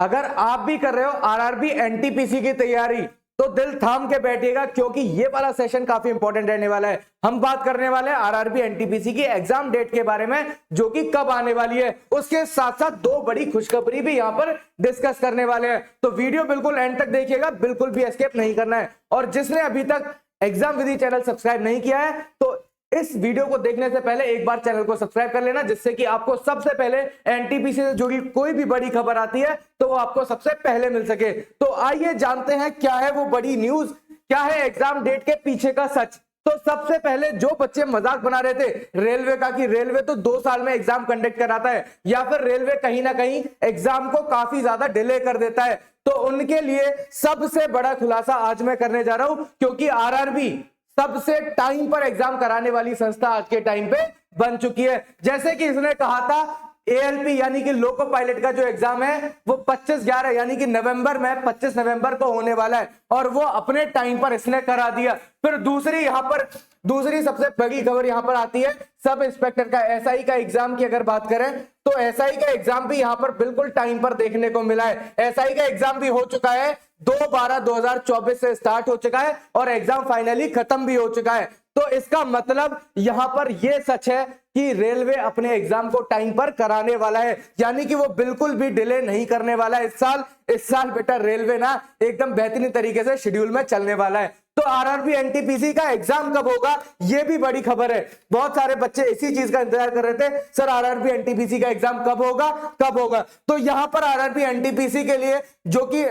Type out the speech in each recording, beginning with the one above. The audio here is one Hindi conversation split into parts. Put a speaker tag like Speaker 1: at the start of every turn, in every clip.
Speaker 1: अगर आप भी कर रहे हो आरआरबी एनटीपीसी की तैयारी तो दिल थाम के बैठिएगा, क्योंकि ये वाला सेशन काफी इंपॉर्टेंट रहने वाला है। हम बात करने वाले हैं आरआरबी एनटीपीसी की एग्जाम डेट के बारे में, जो कि कब आने वाली है। उसके साथ साथ दो बड़ी खुशखबरी भी यहां पर डिस्कस करने वाले हैं, तो वीडियो बिल्कुल एंड तक देखिएगा, बिल्कुल भी एस्केप नहीं करना है। और जिसने अभी तक एग्जाम विधि चैनल सब्सक्राइब नहीं किया है तो इस वीडियो को देखने से पहले एक बार चैनल को सब्सक्राइब कर लेना, जिससे कि आपको सबसे पहले एनटीपीसी से जुड़ी कोई भी बड़ी खबर आती है तो वो आपको सबसे पहले मिल सके। तो आइए जानते हैं क्या है वो बड़ी न्यूज, क्या है एग्जाम डेट के पीछे का सच। तो सबसे पहले जो बच्चे मजाक बना रहे थे रेलवे का कि रेलवे तो 2 साल में एग्जाम कंडक्ट कराता है या फिर रेलवे कहीं ना कहीं एग्जाम को काफी ज्यादा डिले कर देता है, तो उनके लिए सबसे बड़ा खुलासा आज मैं करने जा रहा हूं, क्योंकि आरआरबी सबसे टाइम पर एग्जाम कराने वाली संस्था आज के टाइम पे बन चुकी है। जैसे कि इसने कहा था एएलपी यानी कि लोको पायलट का जो एग्जाम है वो 25/11 यानी कि नवंबर में 25 नवंबर को होने वाला है, और वो अपने टाइम पर इसने करा दिया। फिर दूसरी सबसे बड़ी खबर यहां पर आती है सब इंस्पेक्टर का एसआई का एग्जाम की अगर बात करें तो एसआई का एग्जाम भी यहां पर बिल्कुल टाइम पर देखने को मिला है। एसआई का एग्जाम भी हो चुका है, 2/12/2024 से स्टार्ट हो चुका है और एग्जाम फाइनली खत्म भी हो चुका है। तो इसका मतलब यहां पर यह सच है कि रेलवे अपने एग्जाम को टाइम पर कराने वाला है, यानी कि वो बिल्कुल भी डिले नहीं करने वाला है इस साल बेटा रेलवे ना एकदम बेहतरीन तरीके से शेड्यूल में चलने वाला है। तो आरआरबी एनटीपीसी का एग्जाम कब होगा ये भी बड़ी खबर है। बहुत सारे बच्चे इसी चीज का इंतजार कर रहे थे, सर आरआरबी एनटीपीसी का एग्जाम कब होगा। तो यहां पर आरआरबी एनटीपीसी के लिए जो कि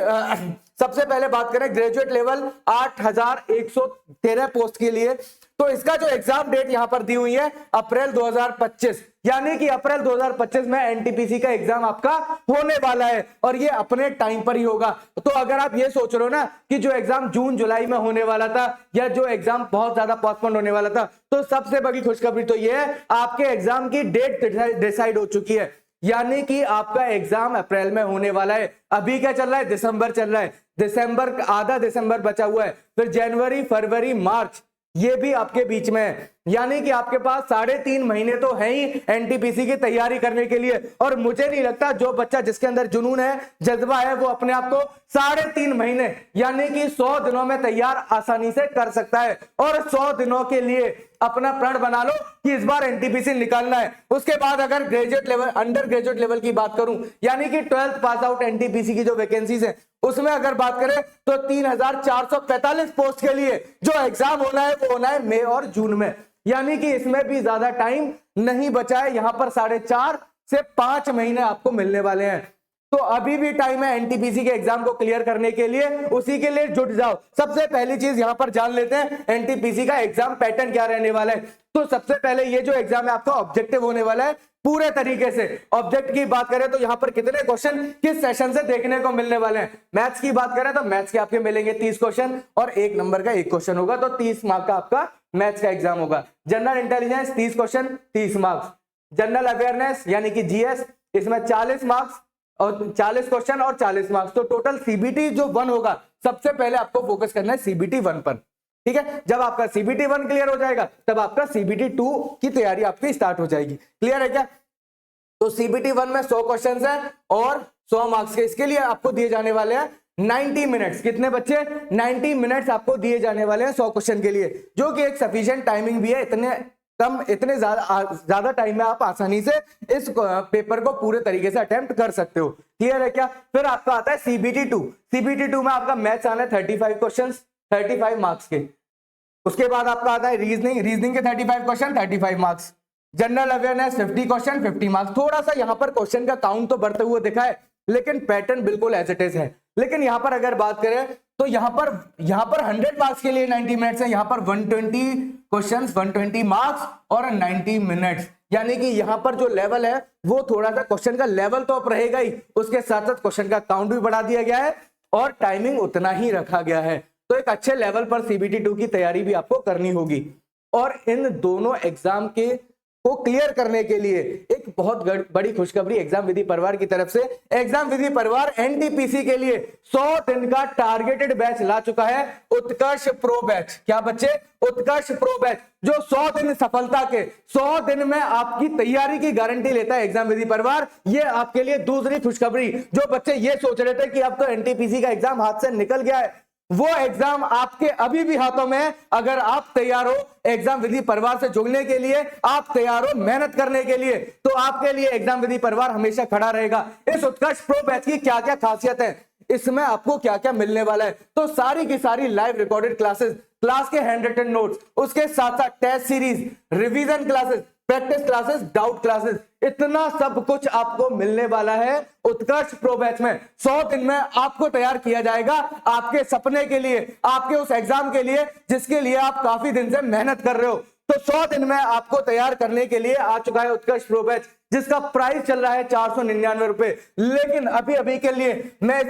Speaker 1: सबसे पहले बात करें ग्रेजुएट लेवल 8113 पोस्ट के लिए, तो इसका जो एग्जाम डेट यहां पर दी हुई है अप्रैल 2025, यानी कि अप्रैल 2025 में एनटीपीसी का एग्जाम आपका होने वाला है और ये अपने टाइम पर ही होगा। तो अगर आप ये सोच रहे हो ना कि जो एग्जाम जून जुलाई में होने वाला था या जो एग्जाम बहुत ज्यादा पोस्टपोन होने वाला था, तो सबसे बड़ी खुशखबरी तो ये है आपके एग्जाम की डेट डिसाइड हो चुकी है, यानी कि आपका एग्जाम अप्रैल में होने वाला है। अभी क्या चल रहा है, दिसंबर चल रहा है, दिसंबर आधा दिसंबर बचा हुआ है, फिर जनवरी फरवरी मार्च ये भी आपके बीच में है, यानी कि आपके पास 3.5 महीने तो है ही एनटीपीसी की तैयारी करने के लिए। और मुझे नहीं लगता जो बच्चा जिसके अंदर जुनून है जज्बा है वो अपने आप को 3.5 महीने यानी कि 100 दिनों में तैयार आसानी से कर सकता है। और 100 दिनों के लिए अपना प्रण बना लो कि इस बार एनटीपीसी निकालना है। उसके बाद अगर graduate level under graduate level की बात करूं यानी कि 12th पास आउट एनटीपीसी की जो वैकेंसीज है उसमें अगर बात करें तो 3445 पोस्ट के लिए जो एग्जाम होना है वो होना है मई और जून में, यानी कि इसमें भी ज्यादा टाइम नहीं बचा है। यहां पर 4.5 से 5 महीने आपको मिलने वाले हैं, तो अभी भी टाइम है एनटीपीसी के एग्जाम को क्लियर करने के लिए, उसी के लिए जुट जाओ। सबसे पहली चीज यहां पर जान लेते हैं एनटीपीसी का एग्जाम पैटर्न क्या रहने वाला है। तो सबसे पहले ये जो एग्जाम है आपका ऑब्जेक्टिव होने वाला है पूरे तरीके से। ऑब्जेक्ट की बात करें तो यहां पर कितने क्वेश्चन किस सेशन से देखने को मिलने वाले हैं। मैथ्स की बात करें तो मैथ्स के आपके मिलेंगे 30 क्वेश्चन और 1 नंबर का 1 क्वेश्चन होगा, तो 30 मार्क का आपका मैथ्स का एग्जाम होगा। General intelligence 30 question 30 marks. General awareness यानी कि जीएस, इसमें 40 मार्क्स और 40 क्वेश्चन और 40 मार्क्स, तो टोटल सीबीटी जो 1 होगा सबसे पहले आपको फोकस करना है सीबीटी 1 पर, ठीक है। जब आपका सीबीटी 1 क्लियर हो जाएगा तब आपका सीबीटी 2 की तैयारी आपकी स्टार्ट हो जाएगी। क्लियर है क्या? तो सीबीटी 1 में 100 क्वेश्चन है और 100 मार्क्स के, इसके लिए आपको दिए जाने वाले हैं 90 मिनट्स। कितने बच्चे? 90 मिनट्स आपको दिए जाने वाले हैं 100 क्वेश्चन के लिए, जो कि एक सफिशिएंट टाइमिंग भी है। इतने ज्यादा टाइम में आप आसानी से इस पेपर को पूरे तरीके से अटेम्प्ट कर सकते हो। क्लियर है क्या? फिर आपका आता है सीबीटी 2। सीबीटी 2 में आपका मैथ्स आना है 35 क्वेश्चन 35 मार्क्स के। उसके बाद आपका आता है रीजनिंग के 35 question 35 marks. General awareness 50 question 50 marks. थोड़ा सा यहां पर क्वेश्चन का काउंट तो बढ़ते हुए दिखा है, लेकिन पैटर्न बिल्कुल एज इट इज है। लेकिन यहां पर अगर बात करें तो यहां पर 100 मार्क्स के लिए 90 मिनट्स है, यहां पर 120 क्वेश्चंस 120 मार्क्स और 90 मिनट्स, यानी कि यहां पर जो लेवल है वो थोड़ा सा क्वेश्चन का लेवल तो अब रहेगा ही, उसके साथ साथ क्वेश्चन का काउंट भी बढ़ा दिया गया है और टाइमिंग उतना ही रखा गया है। तो एक अच्छे लेवल पर सीबीटी 2 की तैयारी भी आपको करनी होगी। और इन दोनों एग्जाम के को क्लियर करने के लिए एक बहुत बड़ी खुशखबरी एग्जाम विधि परिवार की तरफ से। एग्जाम विधि परिवार एनटीपीसी के लिए 100 दिन का टारगेटेड बैच ला चुका है, उत्कर्ष प्रो बैच। क्या बच्चे? उत्कर्ष प्रो बैच, जो 100 दिन सफलता के 100 दिन में आपकी तैयारी की गारंटी लेता है एग्जाम विधि परिवार। ये आपके लिए दूसरी खुशखबरी। जो बच्चे ये सोच रहे थे कि अब तो एनटीपीसी का एग्जाम हाथ से निकल गया है, वो एग्जाम आपके अभी भी हाथों में है। अगर आप तैयार हो एग्जाम विधि परिवार से जुड़ने के लिए, आप तैयार हो मेहनत करने के लिए, तो आपके लिए एग्जाम विधि परिवार हमेशा खड़ा रहेगा। इस उत्कर्ष प्रो बैच की क्या क्या खासियत है, इसमें आपको क्या क्या मिलने वाला है, तो सारी की सारी लाइव रिकॉर्डेड क्लासेस, क्लास के हैंड रिटन नोट्स, उसके साथ साथ test series, revision classes, practice classes, doubt classes, इतना सब कुछ आपको मिलने वाला है उत्कर्ष प्रो बैच में। 100 दिन में आपको तैयार किया जाएगा आपके सपने के लिए, आपके उस एग्जाम के लिए जिसके लिए आप काफी दिन से मेहनत कर रहे हो। तो 100 दिन में आपको तैयार करने के लिए आ चुका है उत्कर्ष प्रो बैच, जिसका प्राइस चल रहा है 499 रुपए। लेकिन अभी अभी के लिए मैं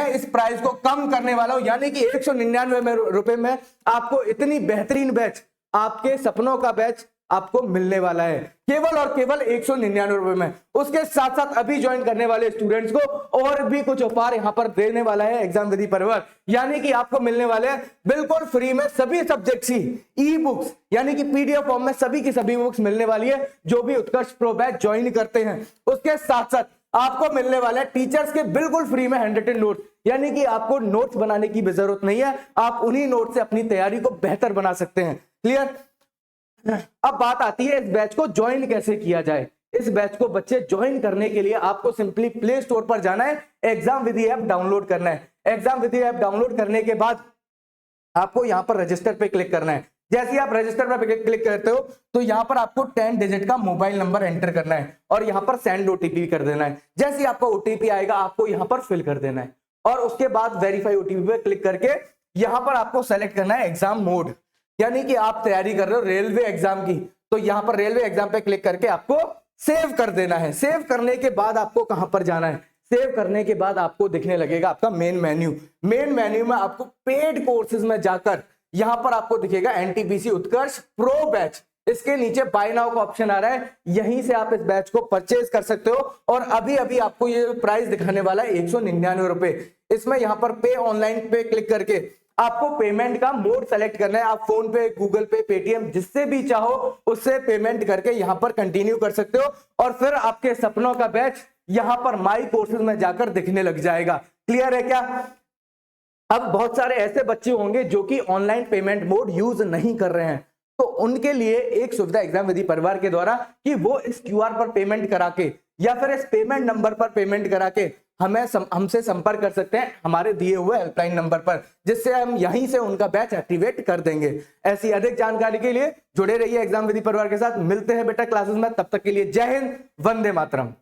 Speaker 1: इस प्राइस को कम करने वाला हूं, यानी कि 199 रुपए में आपको इतनी बेहतरीन बैच, आपके सपनों का बैच आपको मिलने वाला है केवल और केवल 199 रुपए में। उसके साथ साथ अभी ज्वाइन करने वाले स्टूडेंट्स को और भी कुछ उपहार यहां पर देने वाला है एग्जाम विधि परिवार, यानी कि आपको मिलने वाले हैं बिल्कुल फ्री में सभी सब्जेक्ट्स की ई बुक्स, यानी कि पीडीएफ फॉर्म में सभी की सभी बुक्स मिलने वाली है जो भी उत्कर्ष प्रो बैच ज्वाइन करते हैं। उसके साथ साथ आपको मिलने वाला है टीचर्स के बिल्कुल फ्री में हैंड रिटन नोट्स, यानी कि आपको नोट्स बनाने की भी जरूरत नहीं है, आप उन्हीं नोट से अपनी तैयारी को बेहतर बना सकते हैं। क्लियर? अब बात आती है इस बैच को ज्वाइन कैसे किया जाए। इस बैच को बच्चे ज्वाइन करने के लिए आपको सिंपली प्ले स्टोर पर जाना है, एग्जाम विधि ऐप डाउनलोड करना है। एग्जाम विधि ऐप डाउनलोड करने के बाद आपको यहां पर रजिस्टर पे क्लिक करना है। जैसे ही आप रजिस्टर पर क्लिक करते हो तो यहां पर आपको 10 डिजिट का मोबाइल नंबर एंटर करना है और यहां पर सेंड ओटीपी कर देना है। जैसे ही आपका ओटीपी आएगा आपको यहां पर फिल कर देना है और उसके बाद वेरीफाई ओटीपी पे क्लिक करके यहां पर आपको सेलेक्ट करना है एग्जाम मोड, यानी कि आप तैयारी कर रहे हो रेलवे एग्जाम की, तो यहां पर रेलवे एग्जाम पे क्लिक करके आपको सेव कर देना है। सेव करने के बाद आपको कहां पर जाना है? सेव करने के बाद आपको दिखने लगेगा आपका मेन मेन्यू। मेन मेन्यू में आपको पेड कोर्सेज में जाकर यहां पर आपको दिखेगा एनटीपीसी उत्कर्ष प्रो बैच, इसके नीचे बाय नाउ का ऑप्शन आ रहा है, यहीं से आप इस बैच को परचेज कर सकते हो। और अभी अभी आपको ये प्राइस दिखाने वाला है 199 रुपए। इसमें यहां पर पे ऑनलाइन पे क्लिक करके आपको पेमेंट का मोड सेलेक्ट करना है। आप फोन पे, गूगल पे, पेटीएम जिससे भी चाहो उससे पेमेंट करके यहां पर कंटिन्यू कर सकते हो और फिर आपके सपनों का बैच यहां पर माई कोर्सेज में जाकर दिखने लग जाएगा। क्लियर है क्या? अब बहुत सारे ऐसे बच्चे होंगे जो कि ऑनलाइन पेमेंट मोड यूज नहीं कर रहे हैं, तो उनके लिए एक सुविधा एग्जाम विधि परिवार के द्वारा कि वो इस क्यूआर पर पेमेंट करा के या फिर इस पेमेंट नंबर पर पेमेंट करा के हमसे संपर्क कर सकते हैं हमारे दिए हुए हेल्पलाइन नंबर पर, जिससे हम यहीं से उनका बैच एक्टिवेट कर देंगे। ऐसी अधिक जानकारी के लिए जुड़े रहिए एग्जाम विधि परिवार के साथ। मिलते हैं बेटा क्लासेस में, तब तक के लिए जय हिंद, वंदे मातरम।